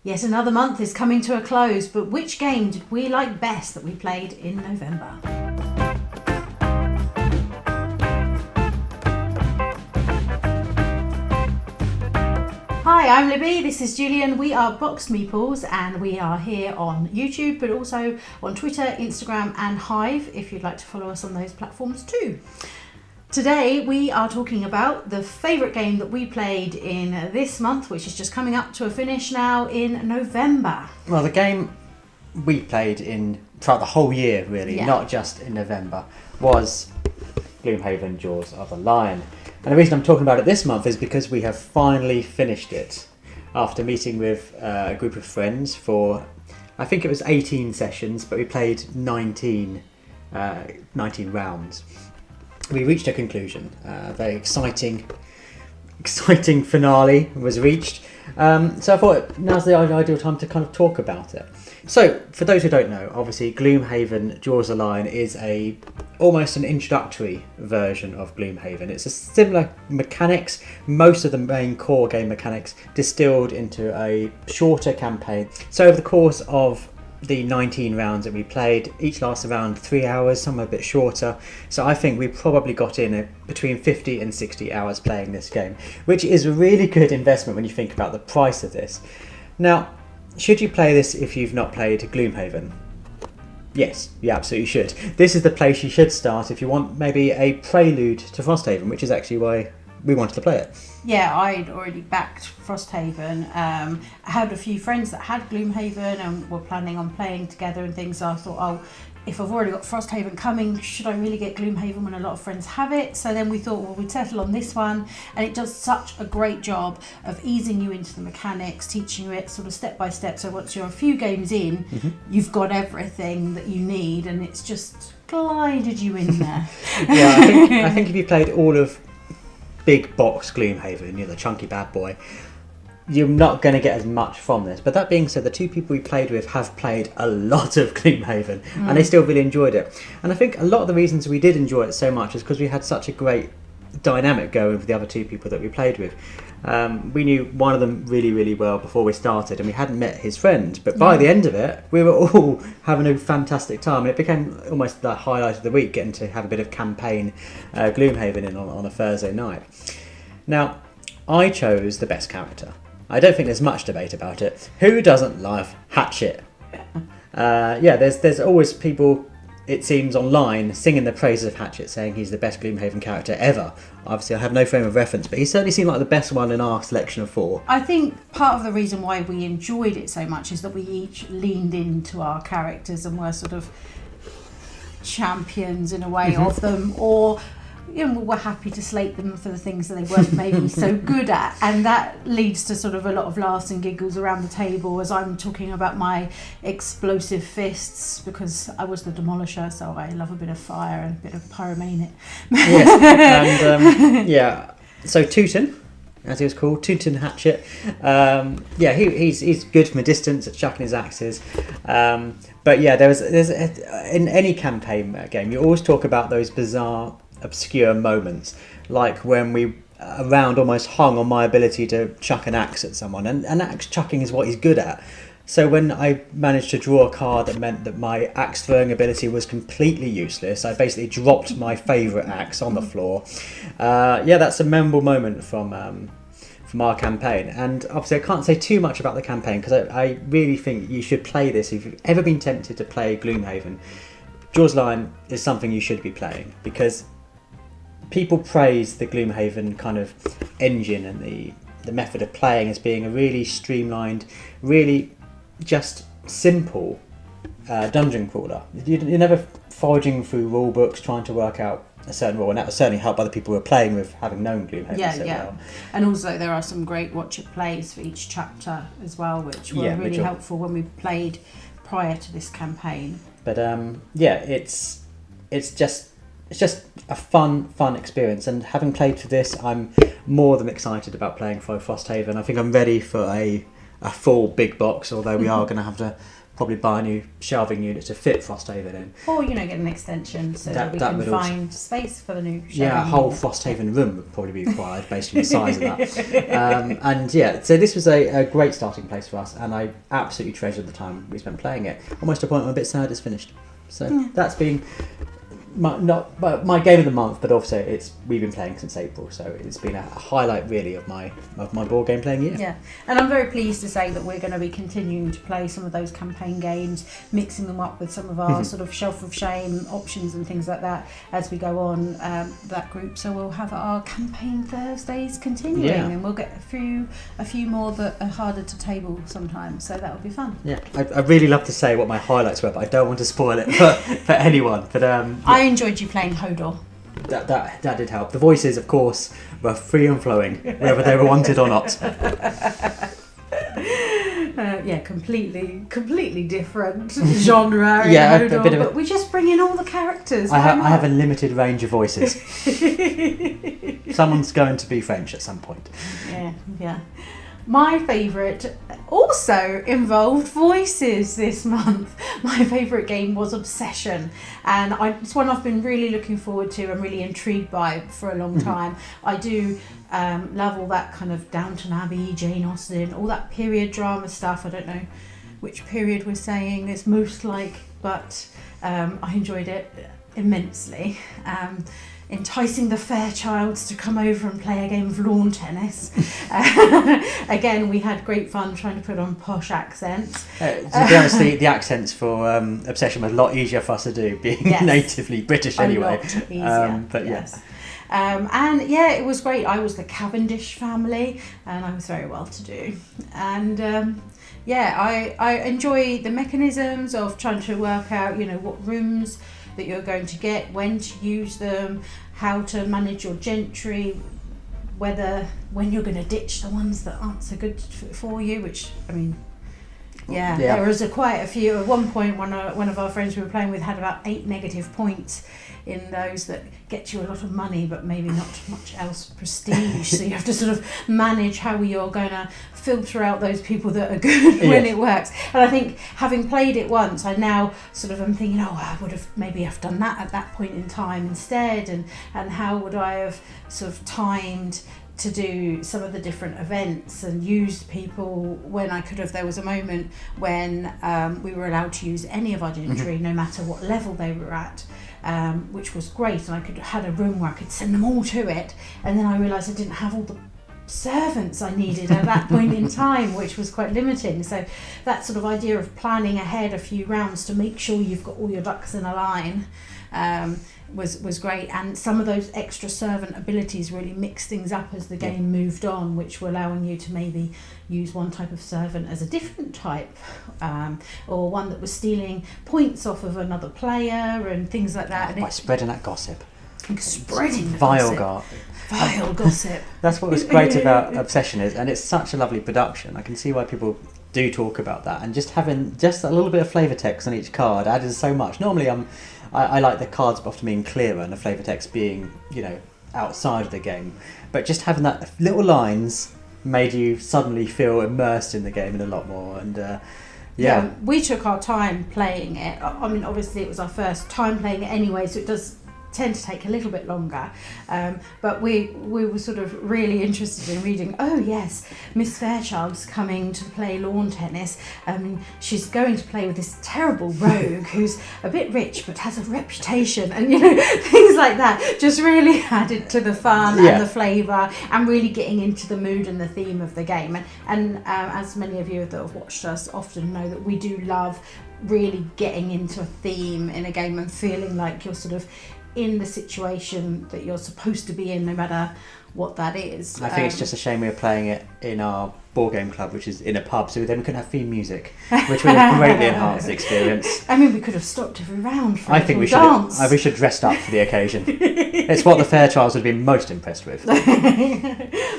Yet another month is coming to a close, but which game did we like best that we played in November? Hi, I'm Libby, this is Julian, we are BoxedMeeples and we are here on YouTube but also on Twitter, Instagram and Hive if you'd like to follow us on those platforms too. Today we are talking about the favourite game that we played in this month, which is just coming up to a finish now in November. Well, the game we played throughout the whole year, really, not just in November, was Gloomhaven Jaws of the Lion. And the reason I'm talking about it this month is because we have finally finished it after meeting with a group of friends for, I think it was 18 sessions, but we played 19 rounds. We reached a conclusion. A very exciting finale was reached. So I thought now's the ideal time to kind of talk about it. So, for those who don't know, obviously Gloomhaven Jaws of the Lion is almost an introductory version of Gloomhaven. It's a similar mechanics, most of the main core game mechanics distilled into a shorter campaign. So over the course of the 19 rounds that we played, each lasts around 3 hours, some are a bit shorter. So I think we probably got in between 50 and 60 hours playing this game, which is a really good investment when you think about the price of this. Now, should you play this if you've not played Gloomhaven? Yes, you absolutely should. This is the place you should start if you want maybe a prelude to Frosthaven, which is actually why we wanted to play it. Yeah, I'd already backed Frosthaven. I had a few friends that had Gloomhaven and were planning on playing together and things. So I thought, if I've already got Frosthaven coming, should I really get Gloomhaven when a lot of friends have it? So then we thought, well, we'd settle on this one. And it does such a great job of easing you into the mechanics, teaching you it sort of step by step. So once you're a few games in, you've got everything that you need and it's just glided you in there. Yeah, I think if you played all of big box Gloomhaven, the chunky bad boy, you're not going to get as much from this. But that being said, the two people we played with have played a lot of Gloomhaven and they still really enjoyed it. And I think a lot of the reasons we did enjoy it so much is because we had such a great dynamic going with the other two people that we played with. We knew one of them really, really well before we started and we hadn't met his friend, but by the end of it we were all having a fantastic time and it became almost the highlight of the week, getting to have a bit of campaign Gloomhaven on a Thursday night. Now, I chose the best character. I don't think there's much debate about it. Who doesn't love Hatchet? There's always people, it seems, online singing the praises of Hatchet, saying he's the best Gloomhaven character ever. Obviously I have no frame of reference, but he certainly seemed like the best one in our selection of 4. I think part of the reason why we enjoyed it so much is that we each leaned into our characters and were sort of champions in a way of them, or we're happy to slate them for the things that they weren't maybe so good at, and that leads to sort of a lot of laughs and giggles around the table as I'm talking about my explosive fists, because I was the demolisher, so I love a bit of fire and a bit of pyromanic. Yes, and so Tootin, as he was called, Tootin Hatchet, he's good from a distance at chucking his axes. But yeah, there's in any campaign game, you always talk about those bizarre, obscure moments, like when we around almost hung on my ability to chuck an axe at someone, and axe chucking is what he's good at. So when I managed to draw a card that meant that my axe throwing ability was completely useless, I basically dropped my favourite axe on the floor. That's a memorable moment from our campaign. And obviously I can't say too much about the campaign because I really think you should play this if you've ever been tempted to play Gloomhaven. Jaws of the Lion is something you should be playing, because people praise the Gloomhaven kind of engine and the method of playing as being a really streamlined, really just simple dungeon crawler. You're never foraging through rule books trying to work out a certain rule, and that was certainly helped by the people who were playing with having known Gloomhaven so well. And also there are some great watch it plays for each chapter as well, which were really helpful when we played prior to this campaign. But it's just a fun experience, and having played for this, I'm more than excited about playing for Frosthaven. I think I'm ready for a full big box, although we are going to have to probably buy a new shelving unit to fit Frosthaven in. Or, get an extension so that we can find space for the new shelving. Yeah, a whole Frosthaven room would probably be required based on the size of that. So this was a great starting place for us, and I absolutely treasured the time we spent playing it. Almost to a point where I'm a bit sad it's finished. So that's been my game of the month, but also we've been playing since April, so it's been a highlight really of my board game playing year. Yeah, and I'm very pleased to say that we're going to be continuing to play some of those campaign games, mixing them up with some of our sort of shelf of shame options and things like that as we go on that group. So we'll have our campaign Thursdays continuing, and we'll get through a few more that are harder to table sometimes. So that will be fun. Yeah, I'd really love to say what my highlights were, but I don't want to spoil it for anyone. But I enjoyed you playing Hodor. That did help. The voices, of course, were free and flowing, whether they were wanted or not. Completely different genre. In Hodor, but we just bring in all the characters. I have a limited range of voices. Someone's going to be French at some point. Yeah. My favourite also involved voices this month. My favourite game was Obsession, and it's one I've been really looking forward to and really intrigued by for a long time. I do love all that kind of Downton Abbey, Jane Austen, all that period drama stuff. I don't know which period we're saying it's most like, but I enjoyed it immensely. Enticing the Fairchilds to come over and play a game of lawn tennis. Again, we had great fun trying to put on posh accents. To be honest, the accents for Obsession were a lot easier for us to do, being natively British anyway. A lot easier, but yes. And it was great. I was the Cavendish family, and I was very well to do. And I enjoy the mechanisms of trying to work out, what rooms that you're going to get, when to use them, how to manage your gentry, when you're going to ditch the ones that aren't so good for you, which, there was quite a few. At one point, one of our friends we were playing with had about 8 negative points in those that get you a lot of money, but maybe not much else prestige. So you have to sort of manage how you're going to filter out those people that are good when it works. And I think having played it once, I now sort of am thinking, I would have maybe have done that at that point in time instead, and how would I have sort of timed to do some of the different events and used people when I could have. There was a moment when we were allowed to use any of our gentry, no matter what level they were at, which was great, and I had a room where I could send them all to it, and then I realised I didn't have all the servants I needed at that point in time, which was quite limiting. So that sort of idea of planning ahead a few rounds to make sure you've got all your ducks in a line was great, and some of those extra servant abilities really mixed things up as the game moved on, which were allowing you to maybe use one type of servant as a different type, or one that was stealing points off of another player and things like that. By spreading that gossip. Spreading vile gossip. That's what was great about Obsession and it's such a lovely production. I can see why people do talk about that, and just having just a little bit of flavour text on each card added so much. Normally I like the cards often being clearer and the flavour text being, outside of the game. But just having that little lines made you suddenly feel immersed in the game and a lot more. And we took our time playing it. I mean, obviously it was our first time playing it anyway, so it does tend to take a little bit longer, but we were sort of really interested in reading, Miss Fairchild's coming to play lawn tennis. She's going to play with this terrible rogue who's a bit rich but has a reputation, and things like that just really added to the fun and the flavour, and really getting into the mood and the theme of the game. And as many of you that have watched us often know, that we do love really getting into a theme in a game and feeling like you're sort of in the situation that you're supposed to be in, no matter what that is. I think it's just a shame we were playing it in our board game club, which is in a pub, so then we couldn't have theme music, which would have greatly enhanced the experience. I mean, we could have stopped every round for I think we should dressed up for the occasion. It's what the Fairchilds would have been most impressed with.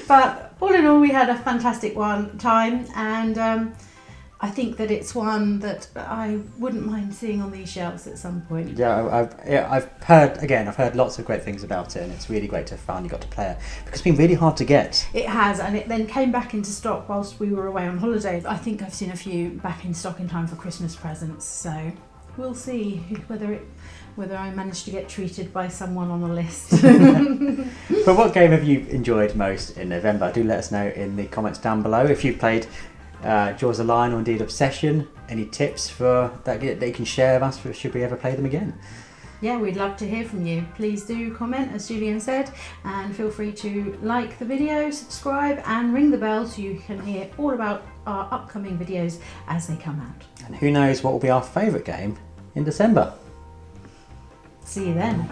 But all in all, we had a fantastic time, and I think that it's one that I wouldn't mind seeing on these shelves at some point. Yeah, I've heard lots of great things about it, and it's really great to have finally got to play it, because it's been really hard to get. It has, and it then came back into stock whilst we were away on holiday. I think I've seen a few back in stock in time for Christmas presents, so we'll see whether I manage to get treated by someone on the list. But what game have you enjoyed most in November? Do let us know in the comments down below. If you've played Jaws of Lion or indeed Obsession, any tips for that you can share with us for should we ever play them again? Yeah, we'd love to hear from you. Please do comment, as Julian said, and feel free to like the video, subscribe and ring the bell so you can hear all about our upcoming videos as they come out. And who knows what will be our favourite game in December. See you then.